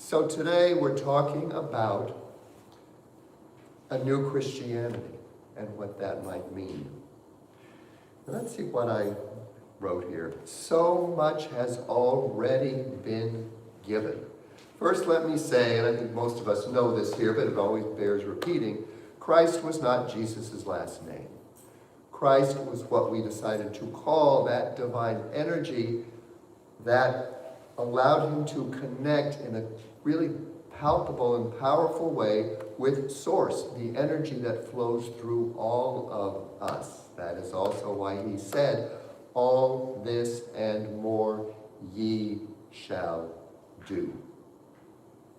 So today we're talking about a new Christianity and what that might mean. Let's see what I wrote here. So much has already been given. First, let me say, and I think most of us know this here, but it always bears repeating, Christ was not Jesus' last name. Christ was what we decided to call that divine energy that allowed him to connect in a really palpable and powerful way with Source, the energy that flows through all of us. That is also why he said, all this and more ye shall do.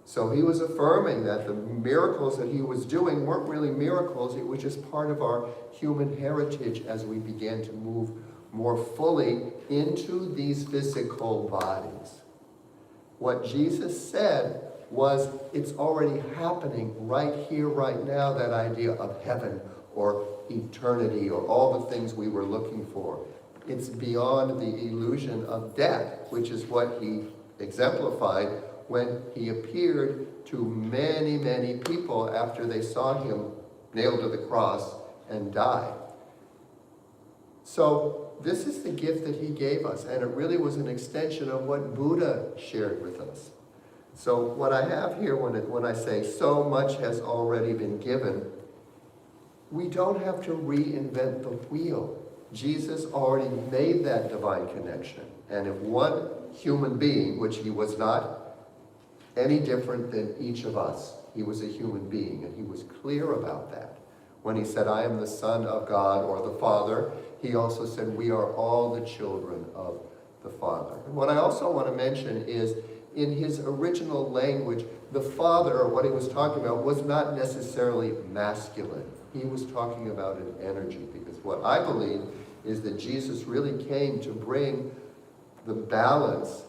So he was affirming that the miracles that he was doing weren't really miracles, it was just part of our human heritage as we began to move more fully into these physical bodies. What Jesus said was, it's already happening right here, right now, that idea of heaven or eternity or all the things we were looking for. It's beyond the illusion of death, which is what he exemplified when he appeared to many, many people after they saw him nailed to the cross and die. So this is the gift that he gave us, and it really was an extension of what Buddha shared with us. So what I have here when I say so much has already been given, we don't have to reinvent the wheel. Jesus already made that divine connection. And if one human being, which he was not any different than each of us, he was a human being, and he was clear about that. When he said, I am the Son of God, or the Father, he also said, we are all the children of the Father. And what I also want to mention is, in his original language, the Father, or what he was talking about, was not necessarily masculine. He was talking about an energy, because what I believe is that Jesus really came to bring the balance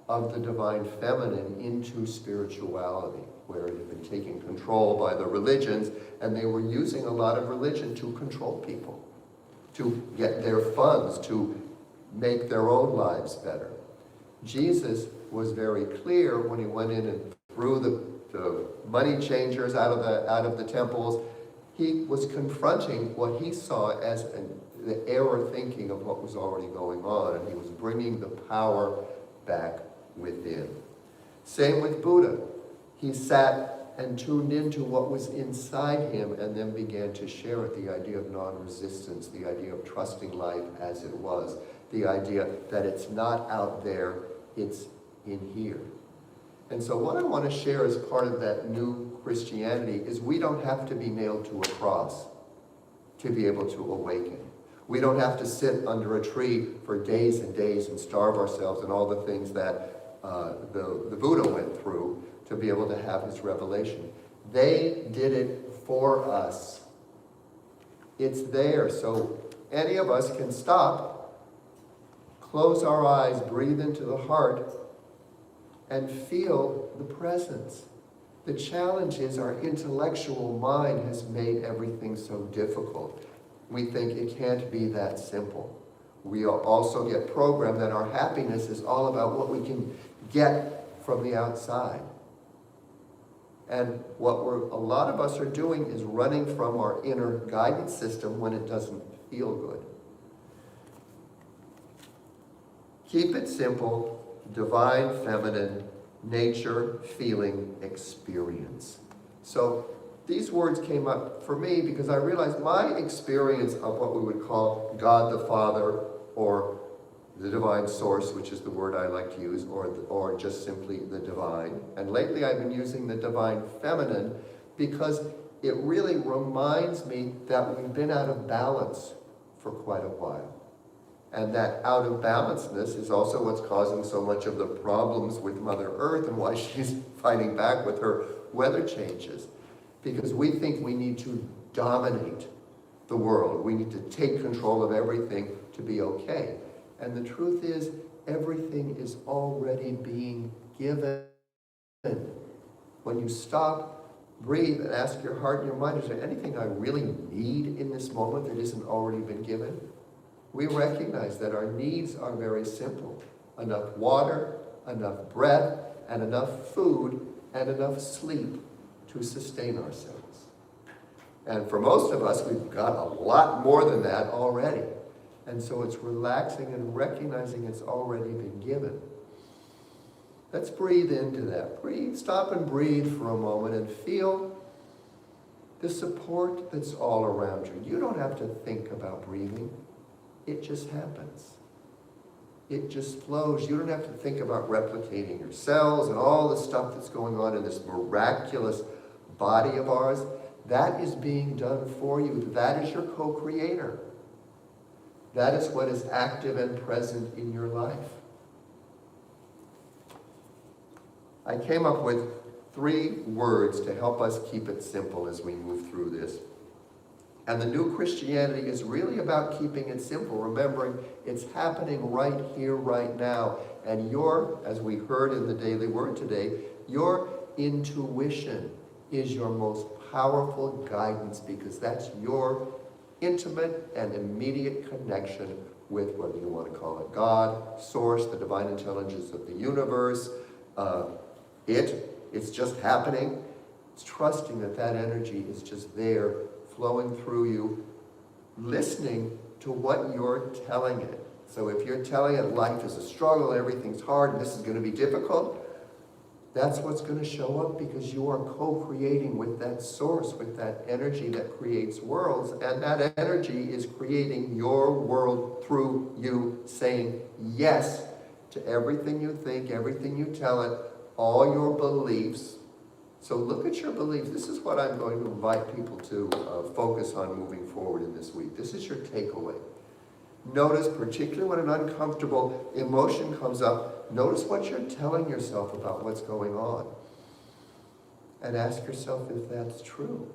of the divine feminine into spirituality, where it had been taken control by the religions, and they were using a lot of religion to control people, to get their funds, to make their own lives better. Jesus was very clear when he went in and threw the money changers out of the temples. He was confronting what he saw as the error thinking of what was already going on, and he was bringing the power back within. Same with Buddha. He sat and tuned into what was inside him and then began to share it, the idea of non-resistance, the idea of trusting life as it was, the idea that it's not out there, it's in here. And so what I want to share as part of that new Christianity is we don't have to be nailed to a cross to be able to awaken. We don't have to sit under a tree for days and days and starve ourselves and all the things that the Buddha went through to be able to have his revelation. They did it for us. It's there, so any of us can stop, close our eyes, breathe into the heart, and feel the presence. The challenge is our intellectual mind has made everything so difficult. We think it can't be that simple. We also get programmed that our happiness is all about what we can get from the outside. And what a lot of us are doing is running from our inner guidance system when it doesn't feel good. Keep it simple, divine feminine, nature, feeling, experience. So these words came up for me because I realized my experience of what we would call God the Father, or the divine source, which is the word I like to use, or just simply the divine. And lately I've been using the divine feminine because it really reminds me that we've been out of balance for quite a while. And that out of balancedness is also what's causing so much of the problems with Mother Earth and why she's fighting back with her weather changes. Because we think we need to dominate the world. We need to take control of everything to be okay. And the truth is, everything is already being given. When you stop, breathe, and ask your heart and your mind, is there anything I really need in this moment that isn't already been given? We recognize that our needs are very simple. Enough water, enough breath, and enough food and enough sleep to sustain ourselves. And for most of us, we've got a lot more than that already. And so it's relaxing and recognizing it's already been given. Let's breathe into that. Breathe, stop and breathe for a moment and feel the support that's all around you. You don't have to think about breathing. It just happens. It just flows. You don't have to think about replicating your cells and all the stuff that's going on in this miraculous body of ours. That is being done for you. That is your co-creator. That is what is active and present in your life. I came up with 3 words to help us keep it simple as we move through this. And the new Christianity is really about keeping it simple, remembering it's happening right here, right now. And your, as we heard in the Daily Word today, your intuition is your most powerful guidance, because that's your intimate and immediate connection with, whether you want to call it God, Source, the divine intelligence of the universe. It's just happening. It's trusting that that energy is just there, flowing through you, listening to what you're telling it. So if you're telling it life is a struggle, everything's hard, and this is going to be difficult, that's what's going to show up, because you are co-creating with that source, with that energy that creates worlds, and that energy is creating your world through you, saying yes to everything you think, everything you tell it, all your beliefs. So look at your beliefs. This is what I'm going to invite people to focus on moving forward in this week. This is your takeaway. Notice, particularly when an uncomfortable emotion comes up, notice what you're telling yourself about what's going on. And ask yourself if that's true.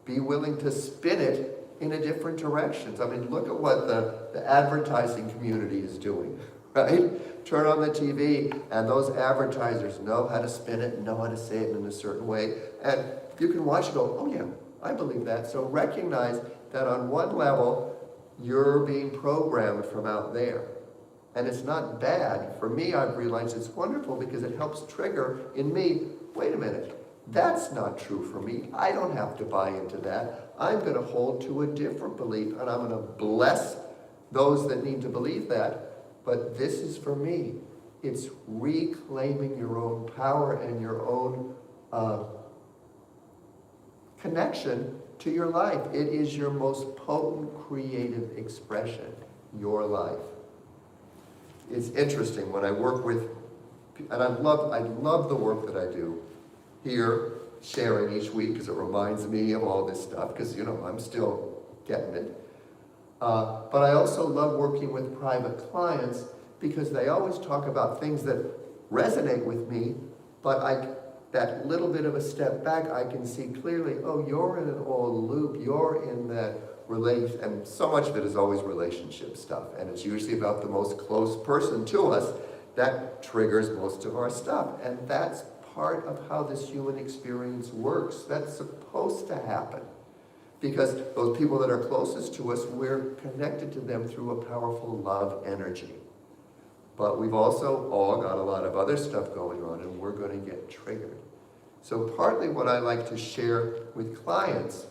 Be willing to spin it in a different direction. I mean, look at what the advertising community is doing, right? Turn on the TV, and those advertisers know how to spin it, know how to say it in a certain way. And you can watch and go, oh yeah, I believe that. So recognize that on one level, you're being programmed from out there. And it's not bad. For me, I've realized it's wonderful, because it helps trigger in me, wait a minute, that's not true for me. I don't have to buy into that. I'm going to hold to a different belief, and I'm going to bless those that need to believe that. But this is for me. It's reclaiming your own power and your own connection to your life. It is your most potent creative expression, your life. It's interesting when I work with, and I love the work that I do here, sharing each week, because it reminds me of all this stuff, because, you know, I'm still getting it. But I also love working with private clients, because they always talk about things that resonate with me, but that little bit of a step back, I can see clearly, oh, you're in an old loop, you're in that relation, and so much of it is always relationship stuff, and it's usually about the most close person to us that triggers most of our stuff, and that's part of how this human experience works. That's supposed to happen, because those people that are closest to us, we're connected to them through a powerful love energy. But we've also all got a lot of other stuff going on, and we're going to get triggered. So partly what I like to share with clients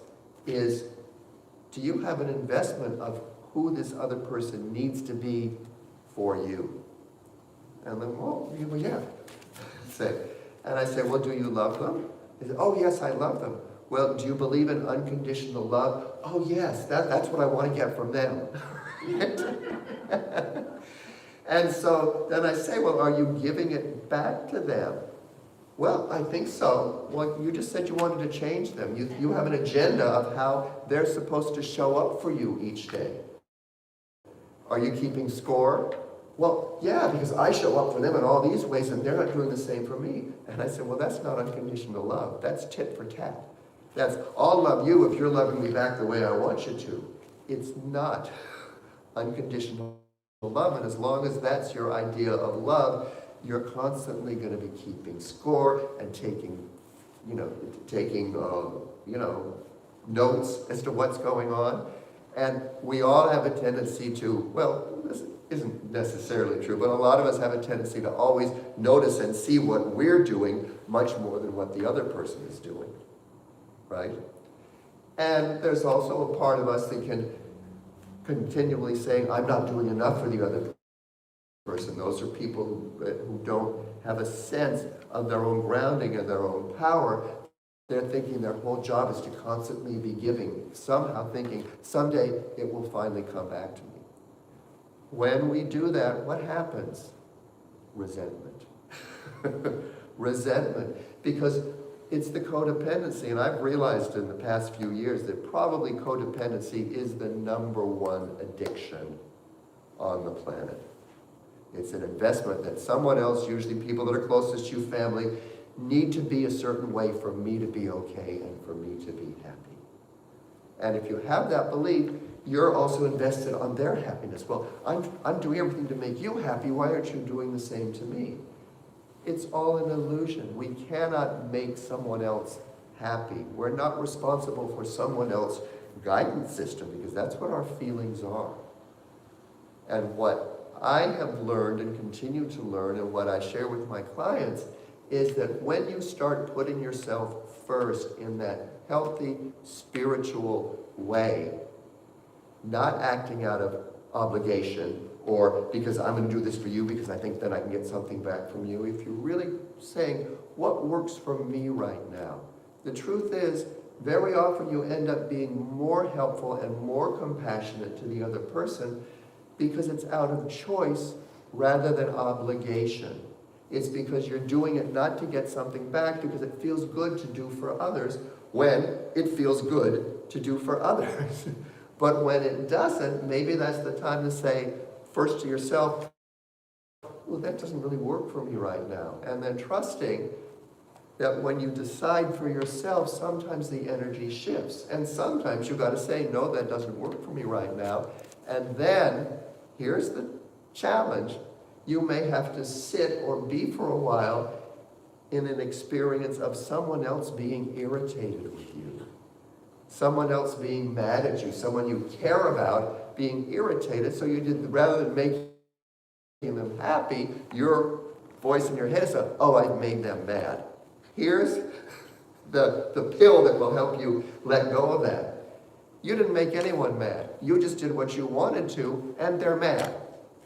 is, do you have an investment of who this other person needs to be for you? And then, well, yeah. And I say, well, do you love them? They say, oh, yes, I love them. Well, do you believe in unconditional love? Oh, yes, that's what I want to get from them. And so then I say, well, are you giving it back to them? Well, I think so. Well, you just said you wanted to change them. You have an agenda of how they're supposed to show up for you each day. Are you keeping score? Well, yeah, because I show up for them in all these ways, and they're not doing the same for me. And I said, well, that's not unconditional love. That's tit for tat. That's, I'll love you if you're loving me back the way I want you to. It's not unconditional love, and as long as that's your idea of love, you're constantly going to be keeping score and taking notes as to what's going on. And we all have a tendency to, well, listen, isn't necessarily true, but a lot of us have a tendency to always notice and see what we're doing much more than what the other person is doing, right? And there's also a part of us that can continually saying, I'm not doing enough for the other person. Those are people who don't have a sense of their own grounding and their own power. They're thinking their whole job is to constantly be giving, somehow thinking, someday it will finally come back to me. When we do that, what happens? Resentment. Resentment. Because it's the codependency, and I've realized in the past few years that probably codependency is the #1 addiction on the planet. It's an investment that someone else, usually people that are closest to you, family, need to be a certain way for me to be okay and for me to be happy. And if you have that belief, you're also invested on their happiness. Well, I'm doing everything to make you happy. Why aren't you doing the same to me? It's all an illusion. We cannot make someone else happy. We're not responsible for someone else's guidance system because that's what our feelings are. And what I have learned and continue to learn and what I share with my clients is that when you start putting yourself first in that healthy, spiritual way, not acting out of obligation or because I'm going to do this for you because I think then I can get something back from you. If you're really saying, what works for me right now? The truth is, very often you end up being more helpful and more compassionate to the other person because it's out of choice rather than obligation. It's because you're doing it not to get something back because it feels good to do for others when it feels good to do for others. But when it doesn't, maybe that's the time to say first to yourself, well, that doesn't really work for me right now. And then trusting that when you decide for yourself, sometimes the energy shifts. And sometimes you've got to say, no, that doesn't work for me right now. And then, here's the challenge, you may have to sit or be for a while in an experience of someone else being irritated with you. Someone else being mad at you, someone you care about being irritated, so you did, rather than making them happy, your voice in your head says, oh, I made them mad. Here's the pill that will help you let go of that. You didn't make anyone mad. You just did what you wanted to, and they're mad.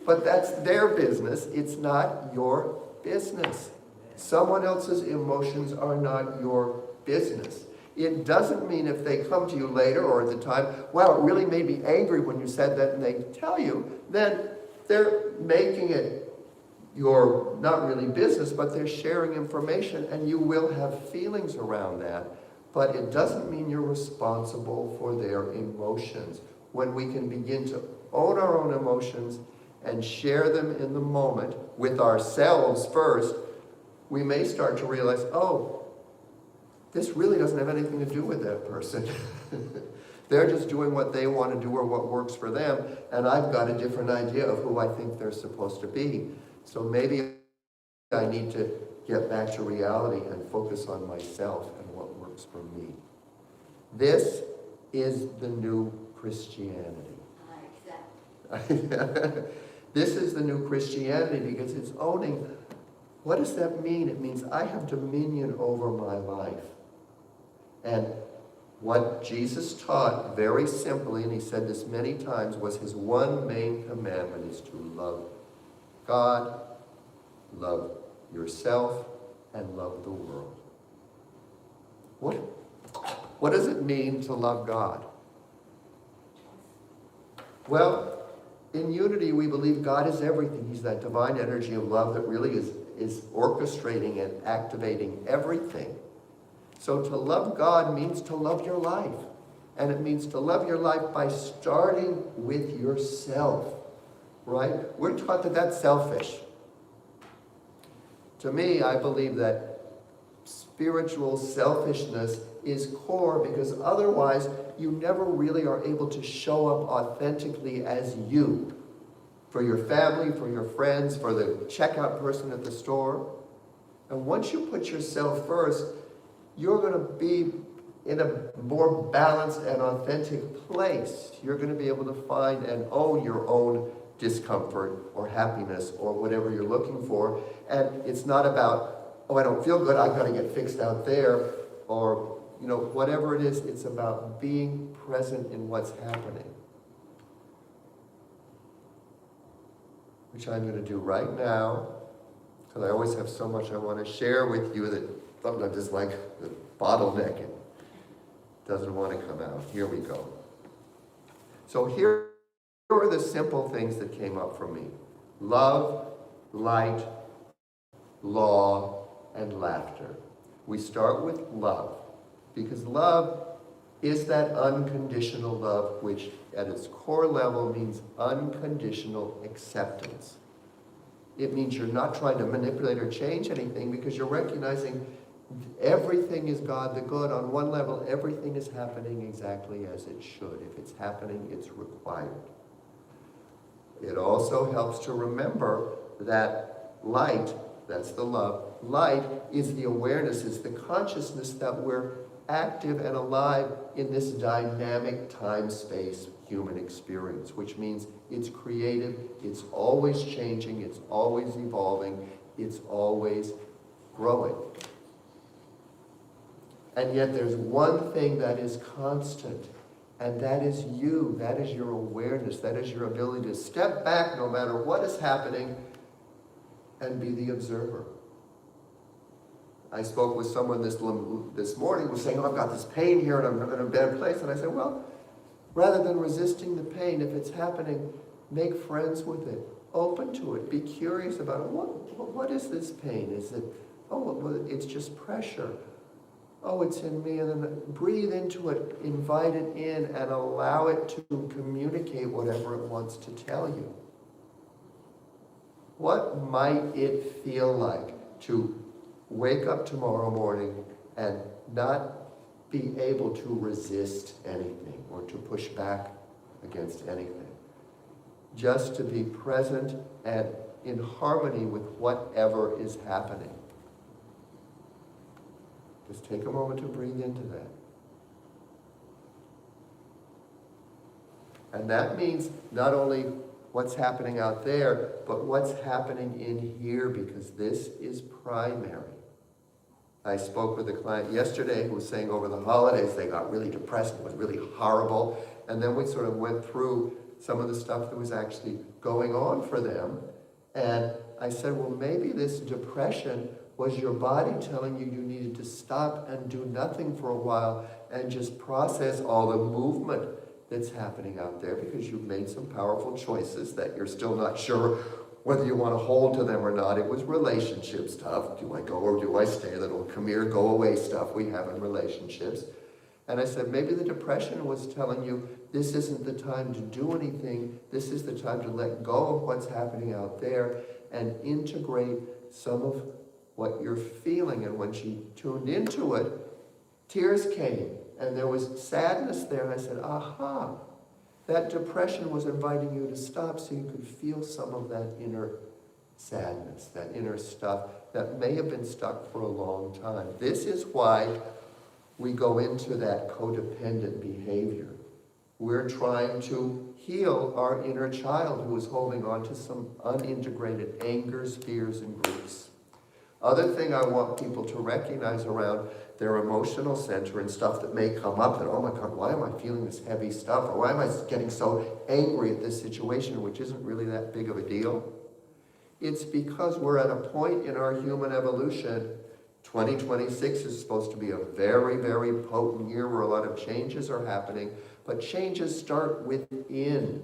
But that's their business. It's not your business. Someone else's emotions are not your business. It doesn't mean if they come to you later or at the time, wow, it really made me angry when you said that, and they tell you, then they're making it your not really business, but they're sharing information, and you will have feelings around that. But it doesn't mean you're responsible for their emotions. When we can begin to own our own emotions and share them in the moment with ourselves first, we may start to realize, oh, this really doesn't have anything to do with that person. They're just doing what they want to do or what works for them, and I've got a different idea of who I think they're supposed to be. So maybe I need to get back to reality and focus on myself and what works for me. This is the new Christianity. This is the new Christianity because it's owning, what does that mean? It means I have dominion over my life. And what Jesus taught very simply, and he said this many times, was his one main commandment is to love God, love yourself, and love the world. What does it mean to love God? Well, in unity, we believe God is everything. He's that divine energy of love that really is orchestrating and activating everything. So to love God means to love your life. And it means to love your life by starting with yourself, right? We're taught that that's selfish. To me, I believe that spiritual selfishness is core because otherwise you never really are able to show up authentically as you. For your family, for your friends, for the checkout person at the store. And once you put yourself first, you're going to be in a more balanced and authentic place. You're going to be able to find and own your own discomfort or happiness or whatever you're looking for. And it's not about, oh, I don't feel good, I've got to get fixed out there, or, whatever it is, it's about being present in what's happening. Which I'm going to do right now, because I always have so much I want to share with you that sometimes it's like the bottleneck. It doesn't want to come out. Here we go. So here are the simple things that came up for me. Love, light, law, and laughter. We start with love, because love is that unconditional love, which at its core level means unconditional acceptance. It means you're not trying to manipulate or change anything, because you're recognizing everything is God the good. On one level, everything is happening exactly as it should. If it's happening, it's required. It also helps to remember that light, that's the love, light is the awareness, is the consciousness that we're active and alive in this dynamic time-space human experience, which means it's creative, it's always changing, it's always evolving, it's always growing. And yet there's one thing that is constant, and that is you, that is your awareness, that is your ability to step back no matter what is happening and be the observer. I spoke with someone this morning who was saying, oh, I've got this pain here and I'm in a bad place. And I said, well, rather than resisting the pain, if it's happening, make friends with it. Open to it. Be curious about it. What is this pain? Is it, well, it's just pressure. Oh, it's in me. And then breathe into it, invite it in, and allow it to communicate whatever it wants to tell you. What might it feel like to wake up tomorrow morning and not be able to resist anything or to push back against anything? Just to be present and in harmony with whatever is happening. Just take a moment to breathe into that. And that means not only what's happening out there, but what's happening in here, because this is primary. I spoke with a client yesterday who was saying over the holidays they got really depressed, it was really horrible, and then we sort of went through some of the stuff that was actually going on for them, and I said, well, maybe this depression was your body telling you you needed to stop and do nothing for a while and just process all the movement that's happening out there, because you've made some powerful choices that you're still not sure whether you want to hold to them or not. It was relationship stuff. Do I go or do I stay? That little come here, go away stuff we have in relationships. And I said, maybe the depression was telling you this isn't the time to do anything. This is the time to let go of what's happening out there and integrate some of what you're feeling. And when she tuned into it, tears came and there was sadness there. And I said, aha, that depression was inviting you to stop so you could feel some of that inner sadness, that inner stuff that may have been stuck for a long time. This is why we go into that codependent behavior. We're trying to heal our inner child who is holding on to some unintegrated angers, fears, and griefs. Other thing I want people to recognize around their emotional center and stuff that may come up, that, oh my God, why am I feeling this heavy stuff? Or why am I getting so angry at this situation, which isn't really that big of a deal? It's because we're at a point in our human evolution. 2026 is supposed to be a very, very potent year where a lot of changes are happening, but changes start within.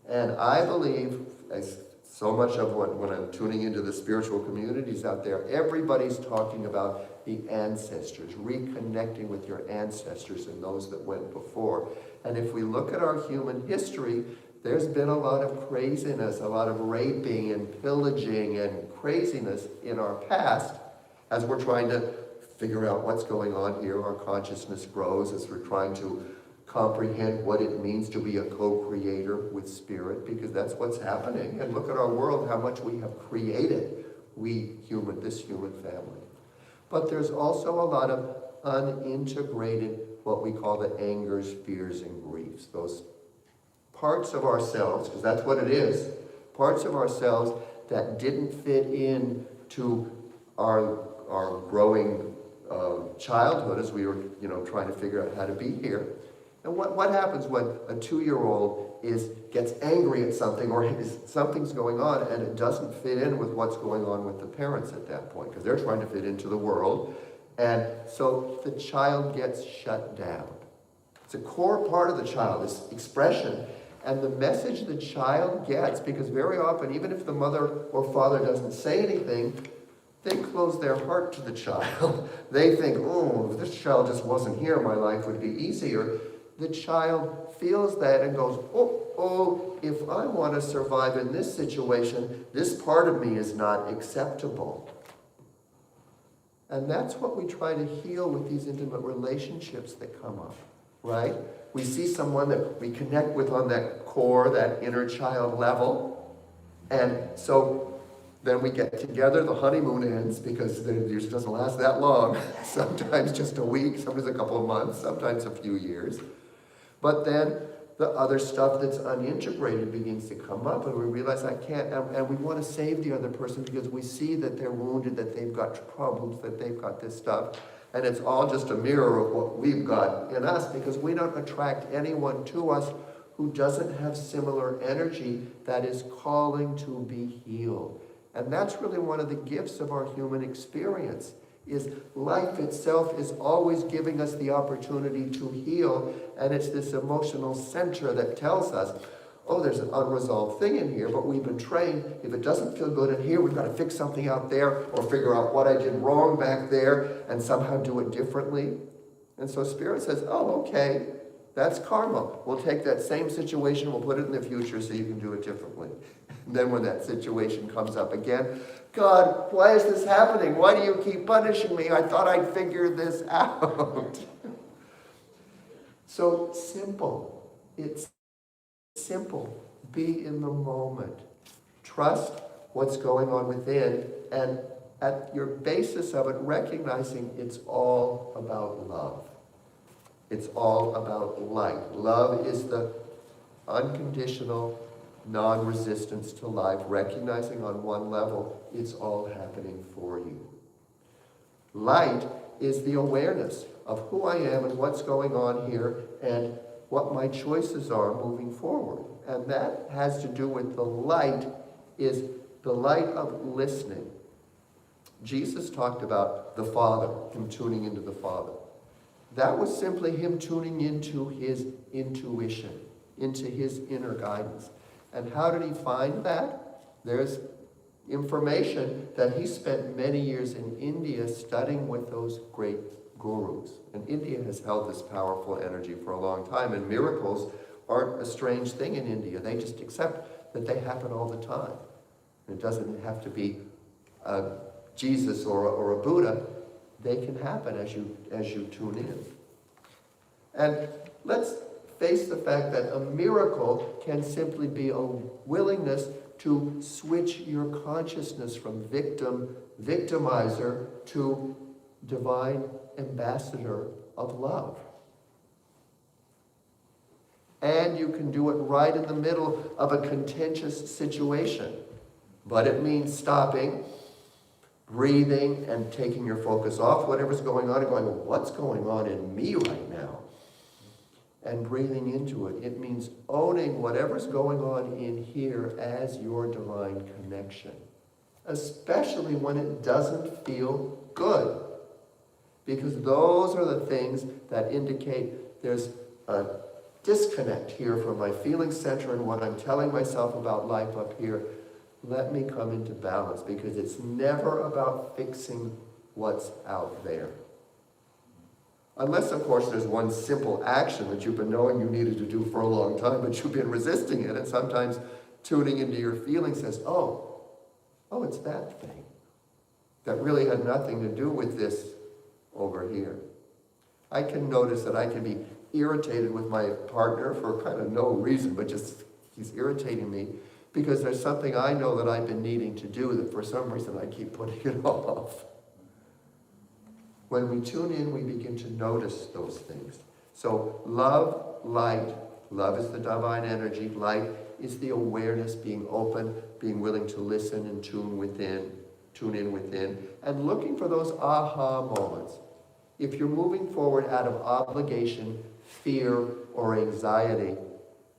And I believe, as so much of when I'm tuning into the spiritual communities out there, everybody's talking about the ancestors, reconnecting with your ancestors and those that went before. And if we look at our human history, there's been a lot of craziness, a lot of raping and pillaging and craziness in our past. As we're trying to figure out what's going on here, our consciousness grows as we're trying to comprehend what it means to be a co-creator with spirit, because that's what's happening. And look at our world, how much we have created, this human family. But there's also a lot of unintegrated, what we call the angers, fears, and griefs, those parts of ourselves, because that's what it is, parts of ourselves that didn't fit in to our growing childhood as we were, trying to figure out how to be here. And what happens when a 2-year-old gets angry at something, or something's going on and it doesn't fit in with what's going on with the parents at that point, because they're trying to fit into the world, and so the child gets shut down. It's a core part of the child, this expression, and the message the child gets, because very often, even if the mother or father doesn't say anything, they close their heart to the child. They think, oh, if this child just wasn't here, my life would be easier. The child feels that and goes, oh, if I want to survive in this situation, this part of me is not acceptable. And that's what we try to heal with these intimate relationships that come up, right? We see someone that we connect with on that core, that inner child level, and so then we get together, the honeymoon ends, because it usually doesn't last that long. Sometimes just a week, sometimes a couple of months, sometimes a few years. But then the other stuff that's unintegrated begins to come up, and we realize I can't, and we want to save the other person because we see that they're wounded, that they've got problems, that they've got this stuff. And it's all just a mirror of what we've got in us, because we don't attract anyone to us who doesn't have similar energy that is calling to be healed. And that's really one of the gifts of our human experience, is life itself is always giving us the opportunity to heal, and it's this emotional center that tells us, oh, there's an unresolved thing in here, but we've been trained, if it doesn't feel good in here, we've got to fix something out there, or figure out what I did wrong back there, and somehow do it differently. And so Spirit says, oh, okay, that's karma. We'll take that same situation, we'll put it in the future so you can do it differently. And then when that situation comes up again, God, why is this happening? Why do you keep punishing me? I thought I'd figured this out. So simple. It's simple. Be in the moment. Trust what's going on within, and at your basis of it, recognizing it's all about love. It's all about light. Love is the unconditional non-resistance to life, recognizing on one level it's all happening for you. Light is the awareness of who I am and what's going on here and what my choices are moving forward. And that has to do with the light, is the light of listening. Jesus talked about the Father, him tuning into the Father. That was simply him tuning into his intuition, into his inner guidance. And how did he find that? There's information that he spent many years in India studying with those great gurus. And India has held this powerful energy for a long time, and miracles aren't a strange thing in India. They just accept that they happen all the time. It doesn't have to be Jesus or a Buddha. They can happen as you tune in. And let's face the fact that a miracle can simply be a willingness to switch your consciousness from victimizer to divine ambassador of love. And you can do it right in the middle of a contentious situation. But it means stopping, breathing, and taking your focus off whatever's going on and going, well, what's going on in me right now? And breathing into it. It means owning whatever's going on in here as your divine connection. Especially when it doesn't feel good. Because those are the things that indicate there's a disconnect here from my feeling center and what I'm telling myself about life up here. Let me come into balance, because it's never about fixing what's out there. Unless, of course, there's one simple action that you've been knowing you needed to do for a long time, but you've been resisting it, and sometimes tuning into your feelings says, oh, it's that thing. That really had nothing to do with this over here. I can notice that I can be irritated with my partner for kind of no reason, but just he's irritating me because there's something I know that I've been needing to do that for some reason I keep putting it off. When we tune in, we begin to notice those things. So love, light, Love is the divine energy. Light is the awareness, being open, being willing to listen and tune in within, and looking for those aha moments. If you're moving forward out of obligation, fear, or anxiety,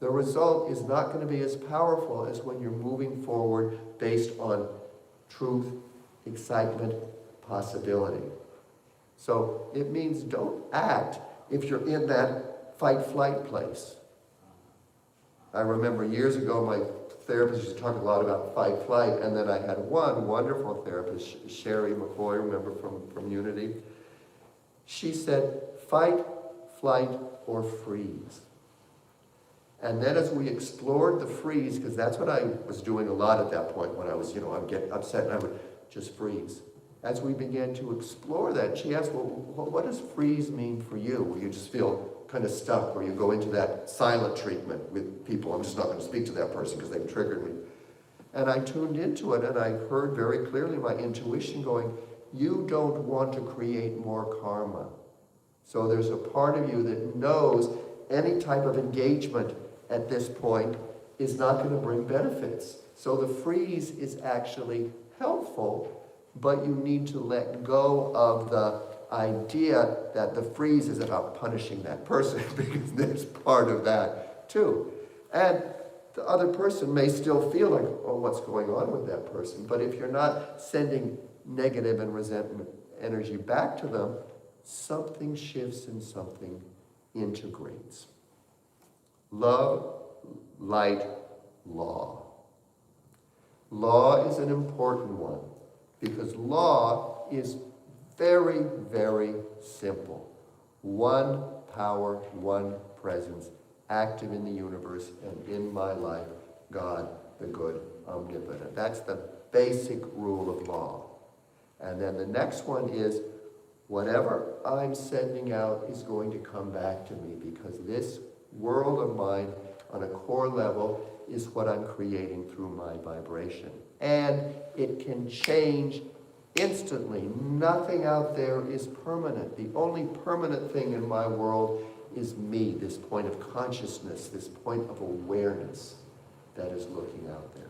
the result is not going to be as powerful as when you're moving forward based on truth, excitement, possibility. So it means don't act if you're in that fight-flight place. I remember years ago my therapist used to talk a lot about fight-flight, and then I had one wonderful therapist, Sherry McCoy, remember from Unity. She said, fight, flight, or freeze. And then as we explored the freeze, because that's what I was doing a lot at that point when I was, I'd get upset and I would just freeze. As we began to explore that, she asked, well, what does freeze mean for you? Where you just feel kind of stuck, or you go into that silent treatment with people. I'm just not going to speak to that person because they've triggered me. And I tuned into it, and I heard very clearly my intuition going, you don't want to create more karma. So there's a part of you that knows any type of engagement at this point is not going to bring benefits. So the freeze is actually helpful, but you need to let go of the idea that the freeze is about punishing that person, because there's part of that too. And the other person may still feel like, oh, what's going on with that person? But if you're not sending negative and resentment energy back to them, something shifts and something integrates. Love, light, law. Law is an important one, because law is very, very simple. One power, one presence, active in the universe and in my life, God, the good, omnipotent. That's the basic rule of law. And then the next one is, whatever I'm sending out is going to come back to me, because this world of mine on a core level is what I'm creating through my vibration. And it can change instantly. Nothing out there is permanent. The only permanent thing in my world is me, this point of consciousness, this point of awareness that is looking out there.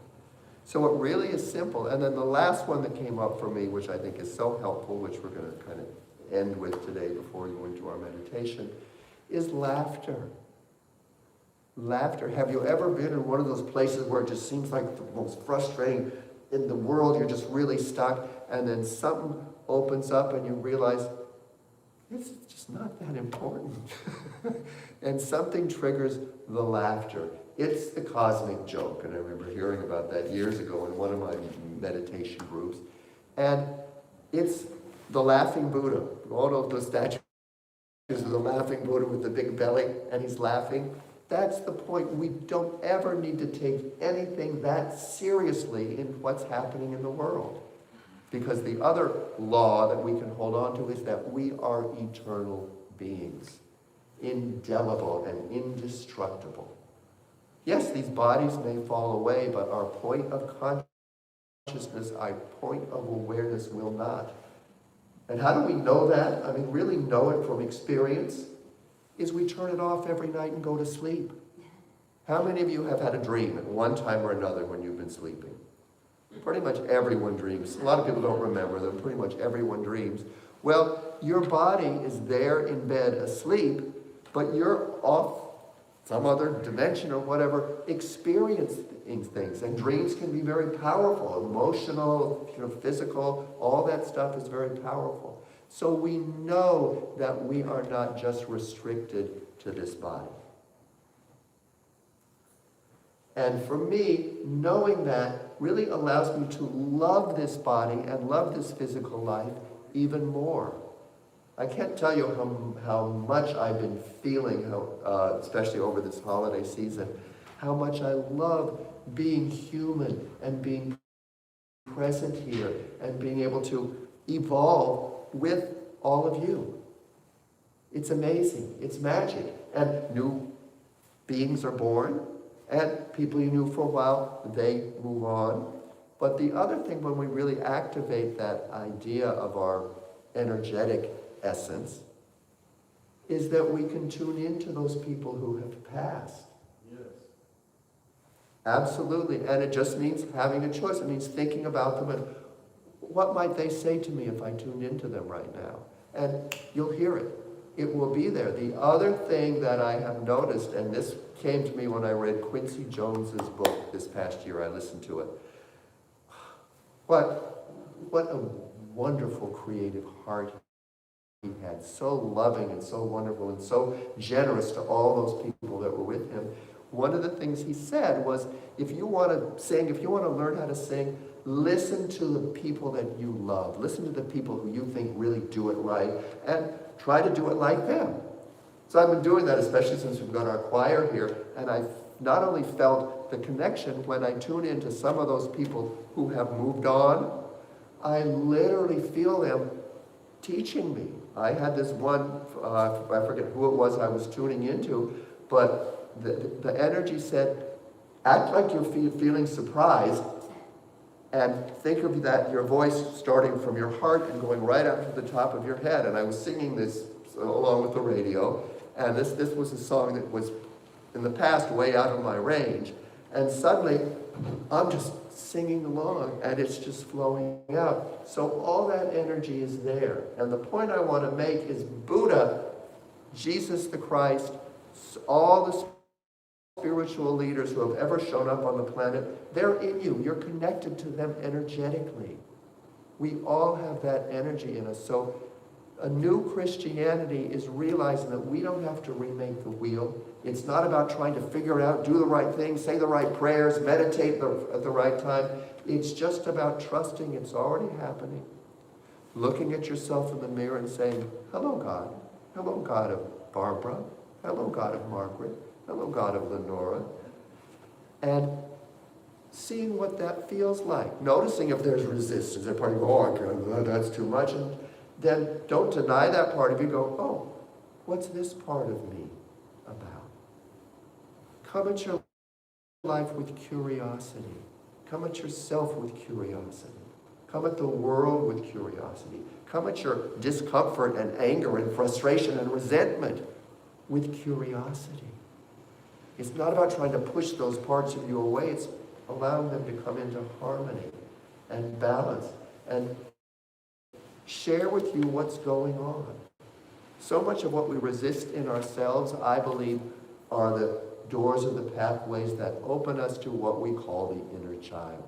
So it really is simple. And then the last one that came up for me, which I think is so helpful, which we're going to kind of end with today before we go into our meditation, is laughter. Laughter. Have you ever been in one of those places where it just seems like the most frustrating in the world, you're just really stuck, and then something opens up and you realize it's just not that important. And something triggers the laughter. It's the cosmic joke, and I remember hearing about that years ago in one of my meditation groups. And it's the laughing Buddha. All of those statues of the laughing Buddha with the big belly, and he's laughing. That's the point. We don't ever need to take anything that seriously in what's happening in the world. Because the other law that we can hold on to is that we are eternal beings, indelible and indestructible. Yes, these bodies may fall away, but our point of consciousness, our point of awareness will not. And how do we know that? I mean, really know it from experience, is we turn it off every night and go to sleep. How many of you have had a dream at one time or another when you've been sleeping? Pretty much everyone dreams. A lot of people don't remember them. Pretty much everyone dreams. Well, your body is there in bed asleep, but you're off some other dimension or whatever, experiencing things. And dreams can be very powerful, emotional, physical, all that stuff is very powerful. So we know that we are not just restricted to this body. And for me, knowing that really allows me to love this body and love this physical life even more. I can't tell you how much I've been feeling, especially over this holiday season, how much I love being human and being present here and being able to evolve with all of you. It's amazing. It's magic. And new beings are born, and people you knew for a while, they move on. But the other thing, when we really activate that idea of our energetic essence, is that we can tune into those people who have passed. Absolutely. And it just means having a choice. It means thinking about them and what might they say to me if I tuned into them right now? And you'll hear it. It will be there. The other thing that I have noticed, and this came to me when I read Quincy Jones's book this past year, I listened to it. What a wonderful creative heart he had. So loving and so wonderful and so generous to all those people that were with him. One of the things he said was, if you want to sing, if you want to learn how to sing, listen to the people that you love. Listen to the people who you think really do it right, and try to do it like them. So I've been doing that, especially since we've got our choir here, and I've not only felt the connection when I tune into some of those people who have moved on, I literally feel them teaching me. I had this one, I forget who it was I was tuning into, but the energy said, act like you're feeling surprised, and think of that, your voice starting from your heart and going right up to the top of your head. And I was singing this along with the radio, and this was a song that was in the past way out of my range. And suddenly, I'm just singing along, and it's just flowing out. So all that energy is there. And the point I want to make is Buddha, Jesus the Christ, all the spiritual leaders who have ever shown up on the planet, they're in you. You're connected to them energetically. We all have that energy in us. So a new Christianity is realizing that we don't have to remake the wheel. It's not about trying to figure it out, do the right thing, say the right prayers, meditate at the right time. It's just about trusting it's already happening, looking at yourself in the mirror and saying, hello, God. Hello, God of Barbara. Hello, God of Margaret. Hello, God of Lenora. And seeing what that feels like. Noticing if there's resistance. That part you go, oh, that's too much. And then don't deny that part of you. Go, oh, what's this part of me about? Come at your life with curiosity. Come at yourself with curiosity. Come at the world with curiosity. Come at your discomfort and anger and frustration and resentment with curiosity. It's not about trying to push those parts of you away. It's allowing them to come into harmony and balance and share with you what's going on. So much of what we resist in ourselves, I believe, are the doors of the pathways that open us to what we call the inner child.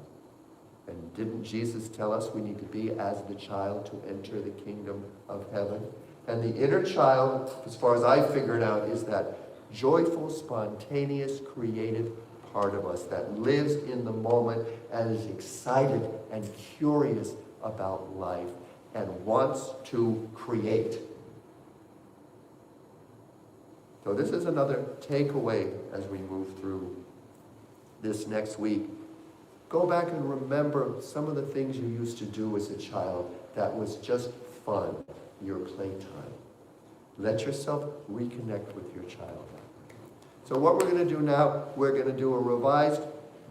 And didn't Jesus tell us we need to be as the child to enter the kingdom of heaven? And the inner child, as far as I figured out, is that joyful, spontaneous, creative part of us that lives in the moment and is excited and curious about life and wants to create. So this is another takeaway as we move through this next week. Go back and remember some of the things you used to do as a child that was just fun, your playtime. Let yourself reconnect with your child. So what we're going to do now, we're going to do a revised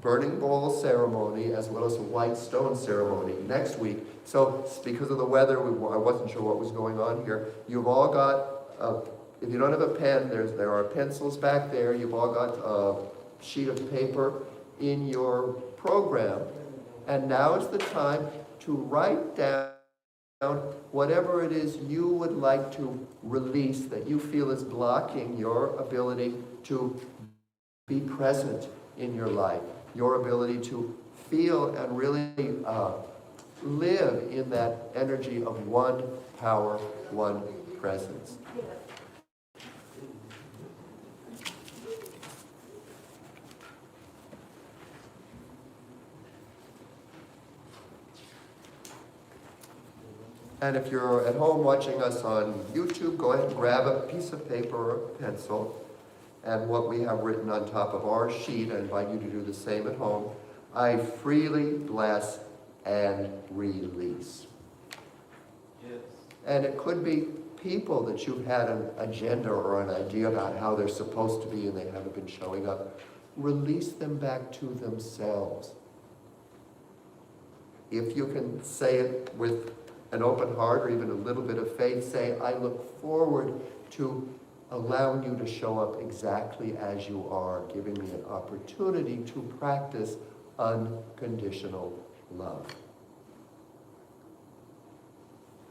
burning bowl ceremony as well as a white stone ceremony next week. So because of the weather, I wasn't sure what was going on here. You've all got, if you don't have a pen, there are pencils back there. You've all got a sheet of paper in your program. And now is the time to write down whatever it is you would like to release that you feel is blocking your ability to be present in your life, your ability to feel and really live in that energy of one power, one presence. And if you're at home watching us on YouTube, go ahead and grab a piece of paper or a pencil. And what we have written on top of our sheet, I invite you to do the same at home. I freely bless and release. Yes. And it could be people that you've had an agenda or an idea about how they're supposed to be and they haven't been showing up. Release them back to themselves. If you can say it with an open heart or even a little bit of faith, say, I look forward to allowing you to show up exactly as you are, giving me an opportunity to practice unconditional love.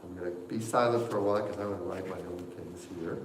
I'm going to be silent for a while because I'm going to write my own things here.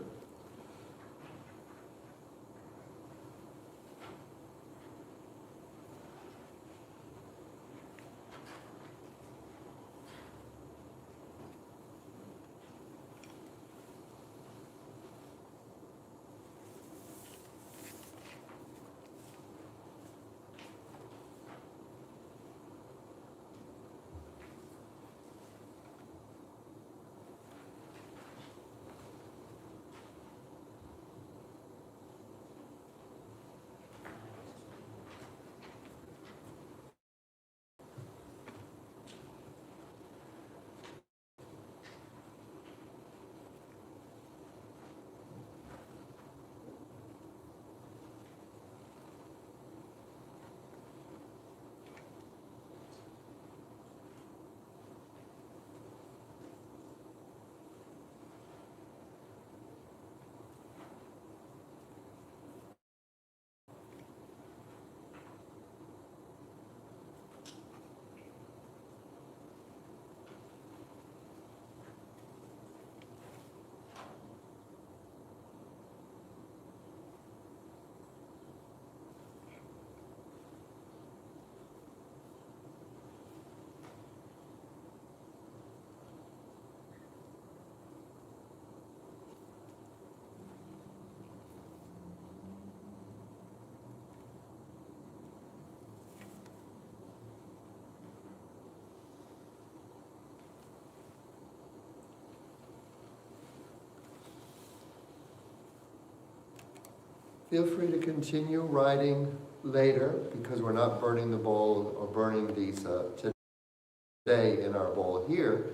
Feel free to continue writing later, because we're not burning the bowl or burning these today in our bowl here.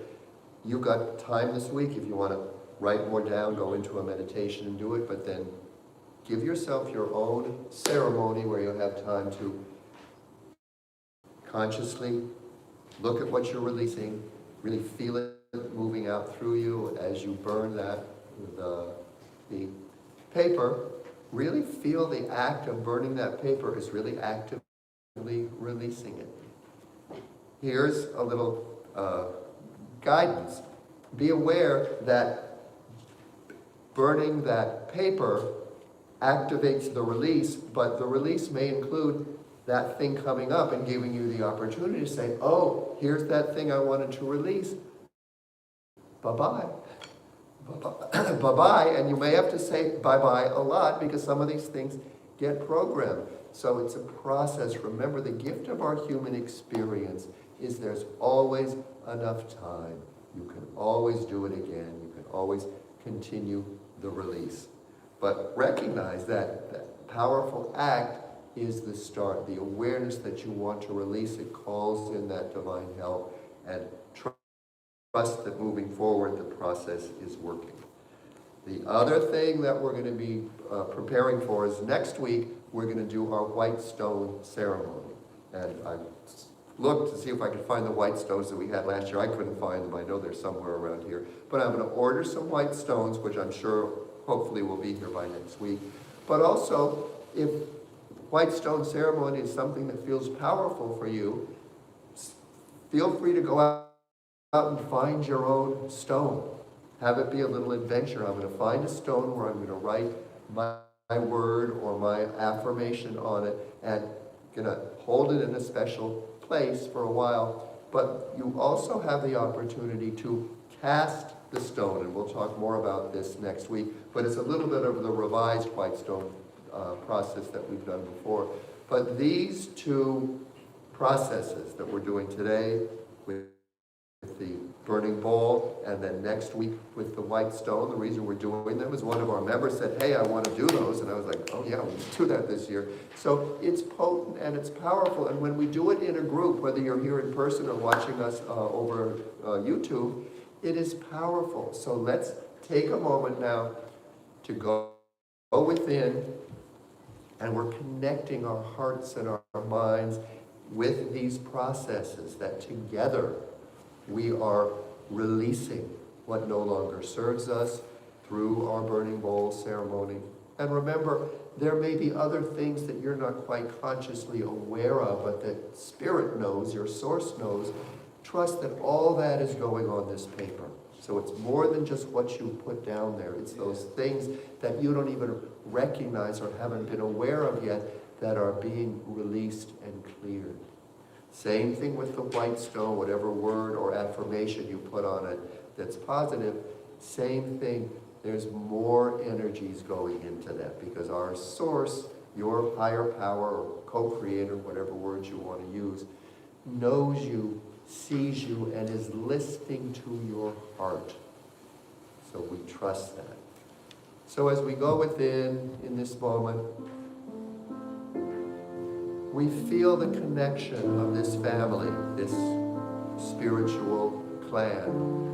You've got time this week if you want to write more down, go into a meditation and do it, but then give yourself your own ceremony where you'll have time to consciously look at what you're releasing, really feel it moving out through you as you burn that, the paper. Really feel the act of burning that paper is really actively releasing it. Here's a little guidance. Be aware that burning that paper activates the release, but the release may include that thing coming up and giving you the opportunity to say, oh, here's that thing I wanted to release. Bye-bye. Bye-bye, and you may have to say bye-bye a lot because some of these things get programmed. So it's a process. Remember, the gift of our human experience is there's always enough time. You can always do it again. You can always continue the release. But recognize that that powerful act is the start. The awareness that you want to release, it calls in that divine help, and trust that moving forward, the process is working. The other thing that we're going to be preparing for is next week, we're going to do our white stone ceremony. And I looked to see if I could find the white stones that we had last year. I couldn't find them. I know they're somewhere around here. But I'm going to order some white stones, which I'm sure hopefully will be here by next week. But also, if white stone ceremony is something that feels powerful for you, feel free to go out and find your own stone. Have it be a little adventure. I'm going to find a stone where I'm going to write my word or my affirmation on it, and going to hold it in a special place for a while. But you also have the opportunity to cast the stone, and we'll talk more about this next week. But it's a little bit of the revised white stone process that we've done before. But these two processes that we're doing today with the burning bowl, and then next week with the white stone. The reason we're doing them is one of our members said, hey, I want to do those. And I was like, oh yeah, we'll do that this year. So it's potent and it's powerful. And when we do it in a group, whether you're here in person or watching us over YouTube, it is powerful. So let's take a moment now to go within, and we're connecting our hearts and our minds with these processes that together we are releasing what no longer serves us through our burning bowl ceremony. And remember, there may be other things that you're not quite consciously aware of, but that Spirit knows, your source knows. Trust that all that is going on this paper. So it's more than just what you put down there. It's those things that you don't even recognize or haven't been aware of yet that are being released and cleared. Same thing with the white stone, whatever word or affirmation you put on it that's positive, same thing. There's more energies going into that because our source, your higher power or co-creator, whatever words you want to use, knows you, sees you, and is listening to your heart. So we trust that. So as we go within in this moment, we feel the connection of this family, this spiritual clan.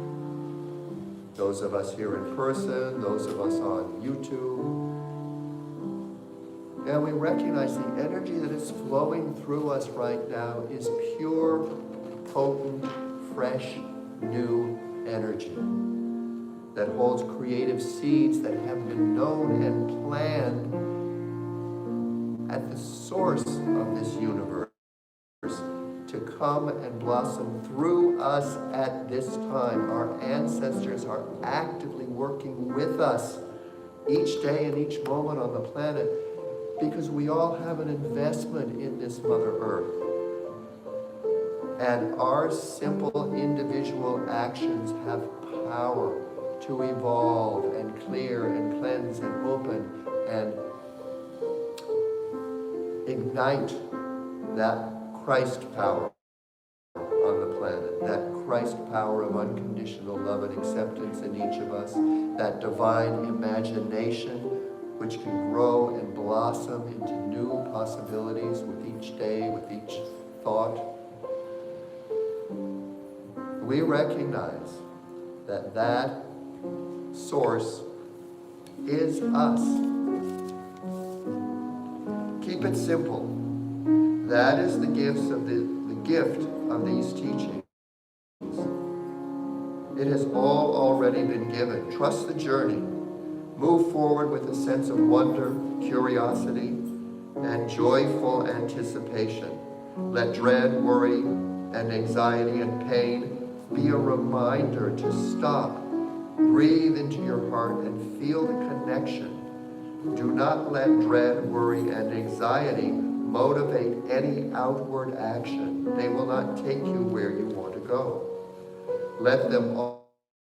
Those of us here in person, those of us on YouTube. And we recognize the energy that is flowing through us right now is pure, potent, fresh, new energy that holds creative seeds that have been known and planned at the source of this universe to come and blossom through us at this time. Our ancestors are actively working with us each day and each moment on the planet because we all have an investment in this Mother Earth. And our simple individual actions have power to evolve and clear and cleanse and open and ignite that Christ power on the planet, that Christ power of unconditional love and acceptance in each of us, that divine imagination which can grow and blossom into new possibilities with each day, with each thought. We recognize that that source is us. Keep it simple. That is the gifts of the gift of these teachings. It has all already been given. Trust the journey. Move forward with a sense of wonder, curiosity, and joyful anticipation. Let dread, worry, and anxiety and pain be a reminder to stop, breathe into your heart, and feel the connection. Do not let dread, worry, and anxiety motivate any outward action. They will not take you where you want to go. Let them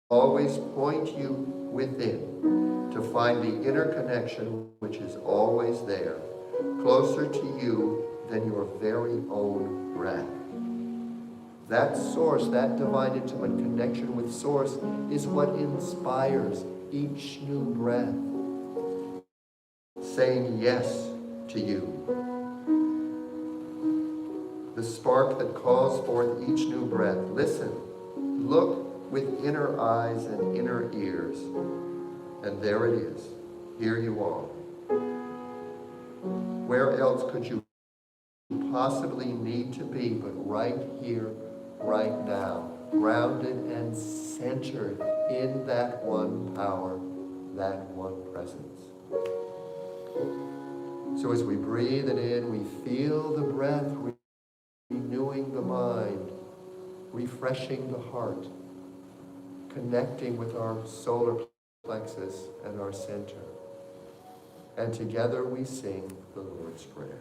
always point you within to find the inner connection which is always there, closer to you than your very own breath. That source, that divine intimate connection with source is what inspires each new breath, saying yes to you. The spark that calls forth each new breath. Listen, look with inner eyes and inner ears. And there it is. Here you are. Where else could you possibly need to be but right here, right now, grounded and centered in that one power, that one presence. So as we breathe it in, we feel the breath renewing the mind, refreshing the heart, connecting with our solar plexus and our center. And together we sing the Lord's Prayer.